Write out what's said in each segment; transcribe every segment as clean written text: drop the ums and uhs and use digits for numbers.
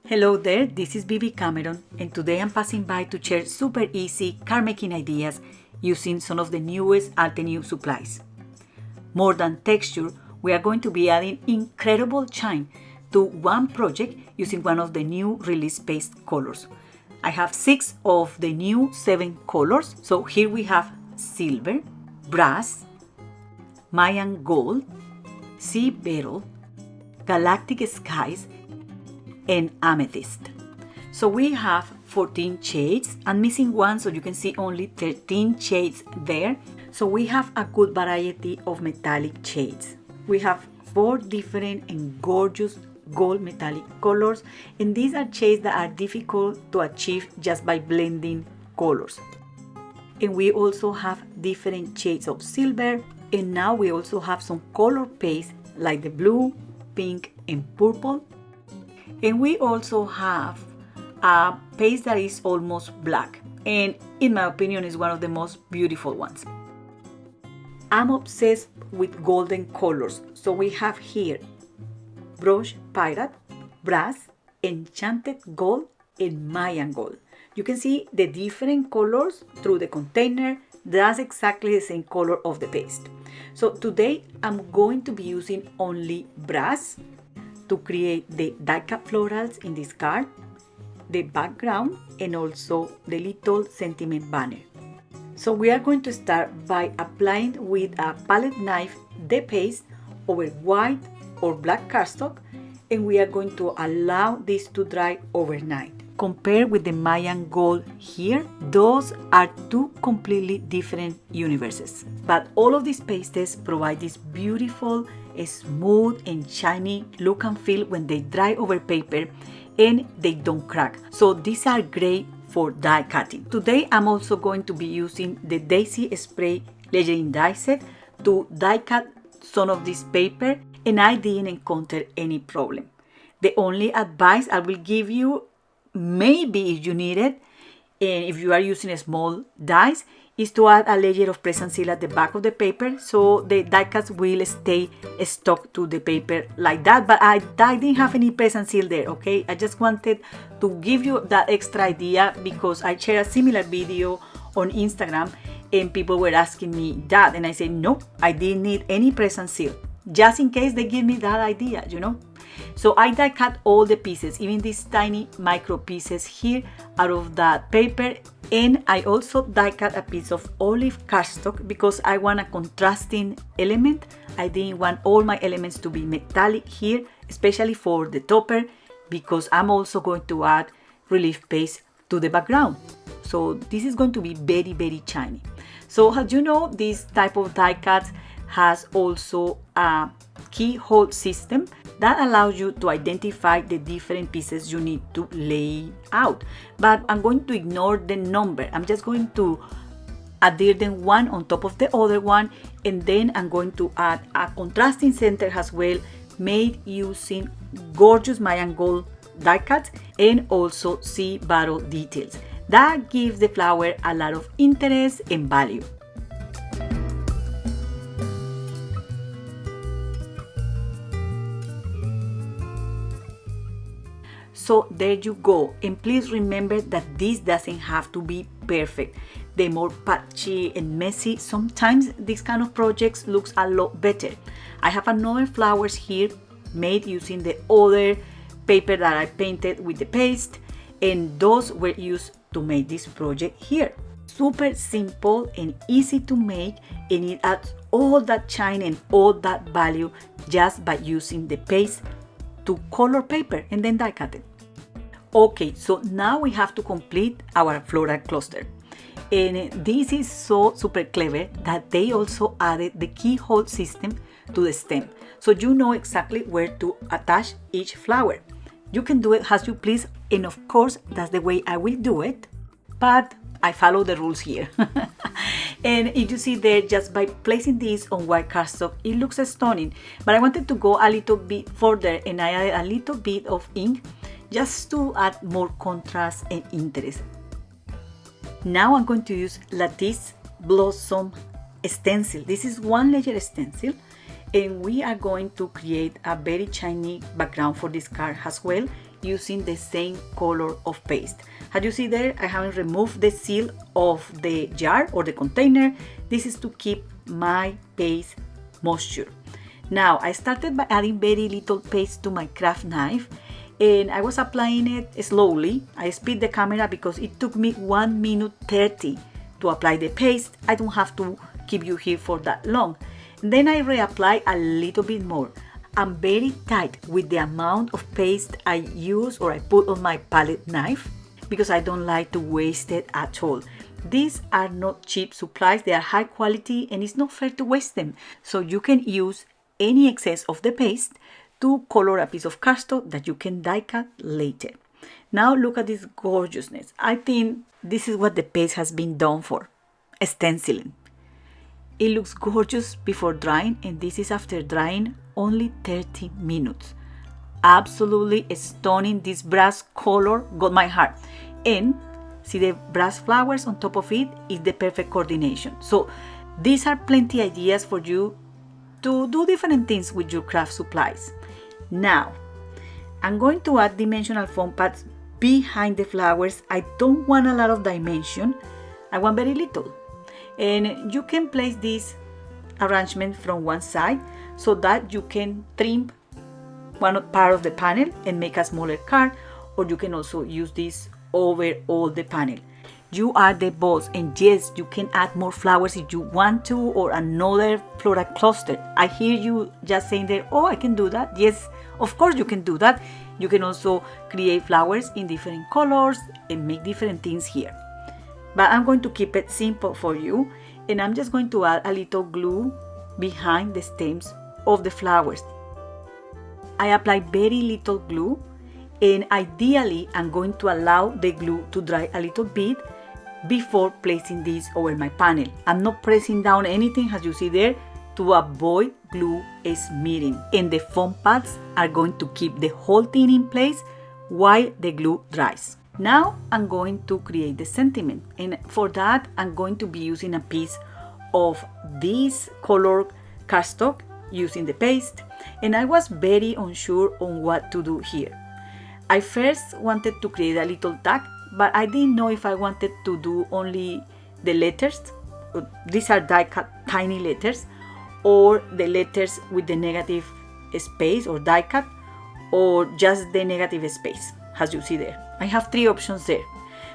Hello there, this is Bibi Cameron, and today I'm passing by to share super easy card making ideas using some of the newest Altenew supplies. More than texture, we are going to be adding incredible shine to one project using one of the new release paste colors. I have 6 of the new 7 colors, so here we have silver, brass, Mayan gold, sea beryl, galactic skies, and amethyst. So we have 14 shades. I'm missing one, so you can see only 13 shades there. So we have a good variety of metallic shades. We have 4 different and gorgeous gold metallic colors, and these are shades that are difficult to achieve just by blending colors. And we also have different shades of silver, and now we also have some color paste like the blue, pink, and purple. And we also have a paste that is almost black, and in my opinion is one of the most beautiful ones. I'm obsessed with golden colors, so we have here brush pirate, brass, enchanted gold, and Mayan gold. You can see the different colors through the container. That's exactly the same color of the paste. So today I'm going to be using only brass to create the die cut florals in this card, the background, and also the little sentiment banner. So we are going to start by applying with a palette knife the paste over white or black cardstock, and we are going to allow this to dry overnight. Compared with the Mayan gold here, those are 2 completely different universes. But all of these pastes provide this beautiful, smooth and shiny look and feel when they dry over paper, and they don't crack. So these are great for die cutting. Today I'm also going to be using the Daisy Spray layering die set to die cut some of this paper, and I didn't encounter any problem. The only advice I will give you, maybe if you need it, and if you are using a small dies, is to add a layer of press and seal at the back of the paper, so the die cuts will stay stuck to the paper like that. But I didn't have any press and seal there, okay? I just wanted to give you that extra idea because I shared a similar video on Instagram and people were asking me that, and I said no, I didn't need any press and seal, just in case they give me that idea, you know. So I die cut all the pieces, even these tiny micro pieces here, out of that paper. And I also die cut a piece of olive cardstock because I want a contrasting element. I didn't want all my elements to be metallic here, especially for the topper, because I'm also going to add relief paste to the background. So this is going to be very, very shiny. So as you know, this type of die cuts has also a keyhole system that allows you to identify the different pieces you need to lay out. But I'm going to ignore the number. I'm just going to adhere them one on top of the other one, and then I'm going to add a contrasting center as well, made using gorgeous Mayan gold die cuts and also sea beryl details. That gives the flower a lot of interest and value. So there you go, and please remember that this doesn't have to be perfect. The more patchy and messy, sometimes this kind of projects looks a lot better. I have another flowers here made using the other paper that I painted with the paste, and those were used to make this project here. Super simple and easy to make, and it adds all that shine and all that value just by using the paste to color paper and then die cut it. Okay, so now we have to complete our floral cluster, and this is so super clever that they also added the keyhole system to the stem, so you know exactly where to attach each flower. You can do it as you please, and of course that's the way I will do it, but I follow the rules here. And if you see there, just by placing this on white cardstock, it looks stunning, but I wanted to go a little bit further, and I added a little bit of ink just to add more contrast and interest. Now I'm going to use Lattice Blossom Stencil. This is 1 layer stencil, and we are going to create a very shiny background for this card as well, using the same color of paste. As you see there, I haven't removed the seal of the jar or the container. This is to keep my paste moisture. Now, I started by adding very little paste to my craft knife, and I was applying it slowly. I speed the camera because it took me 1 minute 30 to apply the paste. I don't have to keep you here for that long. And then I reapply a little bit more. I'm very tight with the amount of paste I use or I put on my palette knife because I don't like to waste it at all. These are not cheap supplies, they are high quality and it's not fair to waste them. So you can use any excess of the paste to color a piece of cardstock that you can die cut later. Now look at this gorgeousness. I think this is what the paste has been done for, stenciling. It looks gorgeous before drying, and this is after drying only 30 minutes. Absolutely stunning. This brass color got my heart. And see the brass flowers on top of it is the perfect coordination. So these are plenty ideas for you to do different things with your craft supplies. Now, I'm going to add dimensional foam pads behind the flowers. I don't want a lot of dimension. I want very little. And you can place this arrangement from one side so that you can trim one part of the panel and make a smaller card, or you can also use this over all the panel. You are the boss, and yes, you can add more flowers if you want to, or another floral cluster. I hear you just saying there, oh, I can do that. Yes, of course you can do that. You can also create flowers in different colors and make different things here. But I'm going to keep it simple for you, and I'm just going to add a little glue behind the stems of the flowers. I apply very little glue, and ideally I'm going to allow the glue to dry a little bit before placing this over my panel. I'm not pressing down anything, as you see there, to avoid glue smearing, and the foam pads are going to keep the whole thing in place while the glue dries. Now I'm going to create the sentiment, and for that I'm going to be using a piece of this color cardstock using the paste, and I was very unsure on what to do here. I first wanted to create a little tag, but I didn't know if I wanted to do only the letters. These are die cut tiny letters, or the letters with the negative space or die cut, or just the negative space, as you see there. I have 3 options there.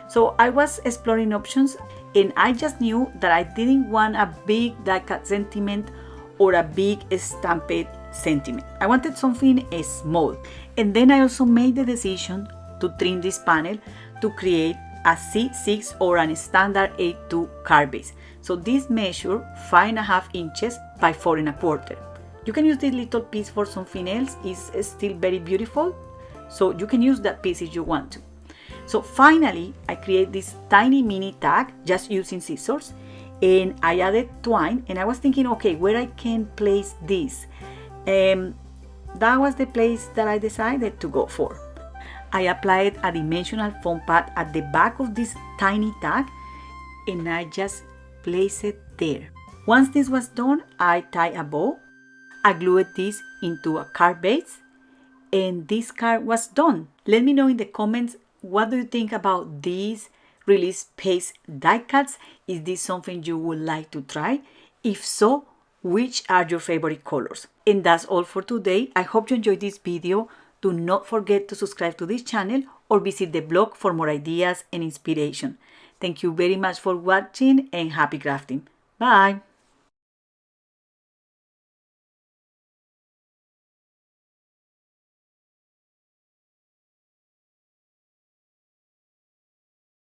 So I was exploring options, and I just knew that I didn't want a big die cut sentiment or a big stamped sentiment. I wanted something small. And then I also made the decision to trim this panel to create a C6 or a standard A2 card base. So this measure 5.5 inches by 4.25. You can use this little piece for something else. It's still very beautiful. So you can use that piece if you want to. So finally, I create this tiny mini tag just using scissors, and I added twine, and I was thinking, okay, where I can place this. That was the place that I decided to go for. I applied a dimensional foam pad at the back of this tiny tag, and I just placed it there. Once this was done, I tied a bow. I glued this into a card base, and this card was done. Let me know in the comments, what do you think about these release paste die cuts? Is this something you would like to try? If so, which are your favorite colors? And that's all for today. I hope you enjoyed this video. Do not forget to subscribe to this channel or visit the blog for more ideas and inspiration. Thank you very much for watching, and happy crafting. Bye!